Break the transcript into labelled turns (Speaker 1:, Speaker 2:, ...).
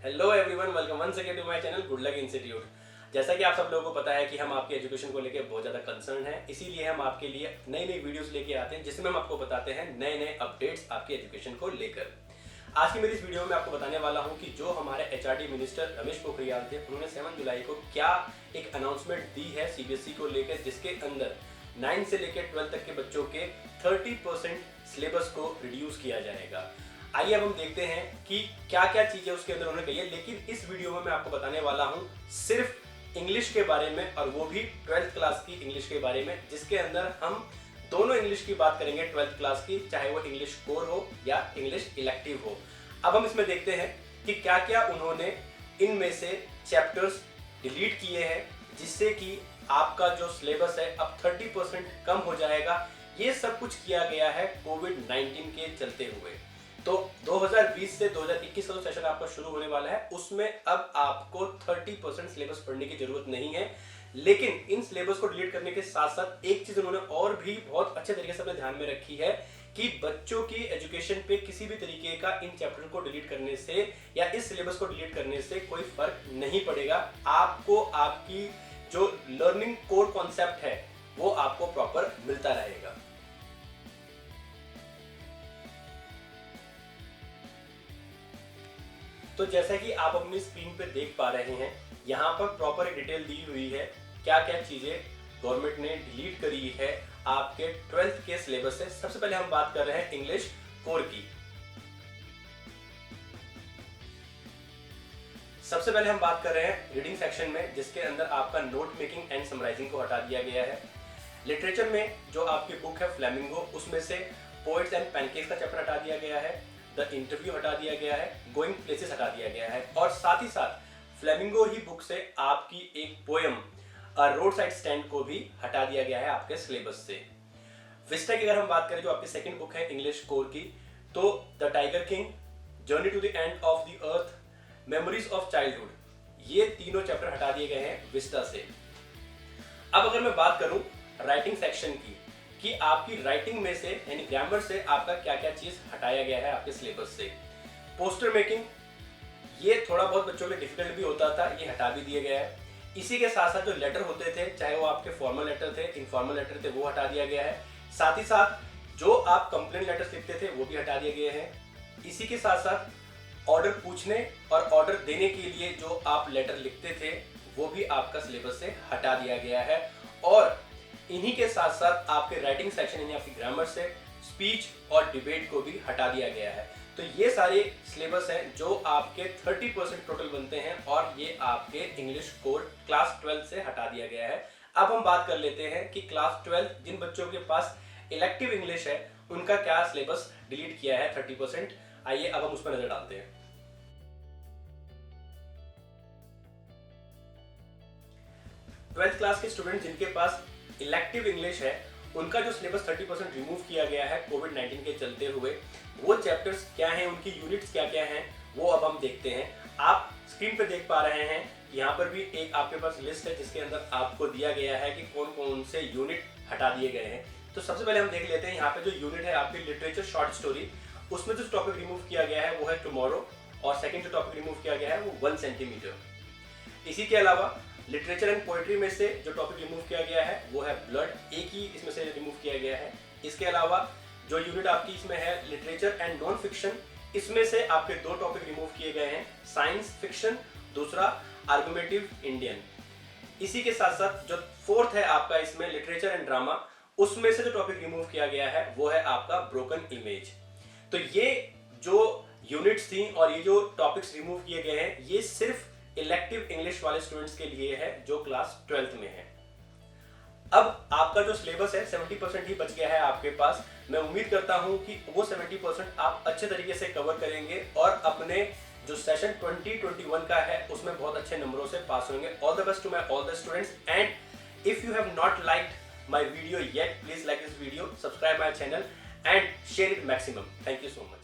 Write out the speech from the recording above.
Speaker 1: Hello everyone, welcome once again to my channel good luck institute. जैसा कि आप सब लोगों को पता है कि हम आपके एजुकेशन को लेकर बहुत ज़्यादा कंसर्न हैं, इसीलिए हम आपके लिए नई नई वीडियोस लेके आते हैं जिसमें हम आपको बताते हैं नए नए अपडेट्स आपके एजुकेशन को लेकर। आज की मेरी इस वीडियो में आपको बताने वाला हूं कि जो हमारे एचआरडी मिनिस्टर रमेश पोखरियाल थे, उन्होंने 7 जुलाई को क्या एक अनाउंसमेंट दी है सीबीएसई को लेकर, जिसके अंदर 9 से लेकर 12 तक के बच्चों के 30% सिलेबस को रिड्यूस किया जाएगा। आइए अब हम देखते हैं कि क्या क्या चीजें उसके अंदर उन्होंने कही है। लेकिन इस वीडियो में मैं आपको बताने वाला हूं सिर्फ इंग्लिश के बारे में, और वो भी 12th क्लास की इंग्लिश के बारे में, जिसके अंदर हम दोनों इंग्लिश की बात करेंगे 12th क्लास की, चाहे वो इंग्लिश कोर हो या इंग्लिश इलेक्टिव हो। अब हम इसमें देखते हैं कि क्या क्या उन्होंने इनमें से चैप्टर्स डिलीट किए हैं, जिससे कि आपका जो सिलेबस है अब 30% कम हो जाएगा। ये सब कुछ किया गया है कोविड-19 के चलते हुए। तो 2020 से 2021 का जो सेशन आपका शुरू होने वाला है, उसमें अब आपको 30% सिलेबस पढ़ने की जरूरत नहीं है। लेकिन इन सिलेबस को डिलीट करने के साथ साथ एक चीज उन्होंने और भी बहुत अच्छे तरीके से अपने ध्यान में रखी है कि बच्चों की एजुकेशन पे किसी भी तरीके का इन चैप्टर को डिलीट करने से या इस सिलेबस को डिलीट करने से कोई फर्क नहीं पड़ेगा। आपको आपकी जो लर्निंग कोर कॉन्सेप्ट है वो आपको प्रॉपर मिलता रहेगा। तो जैसा कि आप अपनी स्क्रीन पे देख पा रहे हैं, यहाँ पर प्रॉपर डिटेल दी हुई है क्या क्या चीजें गवर्नमेंट ने डिलीट करी है आपके 12th के सिलेबस से। सबसे पहले हम बात कर रहे हैं इंग्लिश कोर की। सबसे पहले हम बात कर रहे हैं रीडिंग सेक्शन में, जिसके अंदर आपका नोट मेकिंग एंड समराइजिंग को हटा दिया गया है। लिटरेचर में जो आपकी बुक है फ्लेमिंगो, उसमें से पोएट्स एंड पैनकेक्स का चैप्टर हटा दिया गया है, द इंटरव्यू हटा दिया गया है, गोइंग प्लेसेस हटा दिया गया है, और साथ ही साथ फ्लेमिंगो ही बुक से आपकी एक पोएम रोड साइड स्टैंड को भी हटा दिया गया है आपके सिलेबस से। विस्टा की अगर हम बात करें, जो आपकी सेकंड बुक है इंग्लिश कोर की, तो the tiger king, journey to the end of the earth, memories of childhood, ये तीनों चैप्टर हटा दिए गए हैं विस्टा से। अब अगर मैं बात करूं राइटिंग सेक्शन की कि आपकी राइटिंग में से यानी ग्रामर से आपका क्या क्या चीज हटाया गया है आपके सिलेबस से। पोस्टर मेकिंग, ये थोड़ा बहुत बच्चों के लिए डिफिकल्ट भी होता था, ये हटा भी दिया गया है। इसी के साथ साथ जो लेटर होते थे, चाहे वो आपके फॉर्मल लेटर थे, इनफॉर्मल लेटर थे, वो हटा दिया गया है। साथ ही साथ जो आप कंप्लेंट लेटर्स लिखते थे वो भी हटा दिए गए हैं। इसी के साथ साथ ऑर्डर पूछने और ऑर्डर देने के लिए जो आप लेटर लिखते थे वो भी आपका सिलेबस से हटा दिया गया है। और इन्हीं के साथ साथ आपके राइटिंग सेक्शन यानी आपकी ग्रामर से स्पीच और डिबेट को भी हटा दिया गया है। तो ये सारे सिलेबस हैं जो आपके 30% टोटल बनते हैं, और ये आपके इंग्लिश कोर क्लास 12 से हटा दिया गया है। अब हम बात कर लेते हैं कि क्लास 12 जिन बच्चों के पास इलेक्टिव इंग्लिश है उनका क्या सिलेबस डिलीट किया है 30%। आइए अब हम उस पर नजर डालते हैं। 12th क्लास के स्टूडेंट जिनके पास इलेक्टिव इंग्लिश है, उनका जो सिलेबस 30% रिमूव किया गया है कोविड-19 के चलते हुए, वो चैप्टर्स क्या हैं, उनकी यूनिट्स क्या क्या हैं, वो अब हम देखते हैं। आप स्क्रीन पे देख पा रहे हैं, यहाँ पर भी एक आपके पास लिस्ट है जिसके अंदर आपको दिया गया है कि कौन कौन से यूनिट हटा दिए गए हैं। तो सबसे पहले हम देख लेते हैं यहाँ पे जो यूनिट है आपकी लिटरेचर शॉर्ट स्टोरी, उसमें जो टॉपिक रिमूव किया गया है वो है टुमारो, और सेकेंड जो टॉपिक रिमूव किया गया है वो 1 सेंटीमीटर। इसी के अलावा लिटरेचर एंड पोएट्री में से जो टॉपिक रिमूव किया गया है वो है ब्लड, एक ही इसमें से रिमूव किया गया है। इसके अलावा जो यूनिट आपकी इसमें है लिटरेचर एंड नॉन फिक्शन, इसमें से आपके 2 टॉपिक रिमूव किए गए हैं, साइंस फिक्शन, दूसरा आर्गुमेटिव इंडियन। इसी के साथ साथ जो 4th है आपका इसमें लिटरेचर एंड ड्रामा, उसमें से जो टॉपिक रिमूव किया गया है वो है आपका ब्रोकन इमेज। तो ये जो यूनिट्स थी और ये जो टॉपिक्स रिमूव किए गए हैं, ये सिर्फ इलेक्टिव इंग्लिश वाले स्टूडेंट्स के लिए है जो क्लास 12th में है। अब आपका जो सिलेबस है 70% ही बच गया है आपके पास। मैं उम्मीद करता हूं कि वो 70% आप अच्छे तरीके से कवर करेंगे और अपने जो सेशन 2021 का है उसमें बहुत अच्छे नंबरों से पास होंगे। All the best to my all the students, and if you have not liked my video yet, please like this video, subscribe my channel and share it maximum. Thank you so much.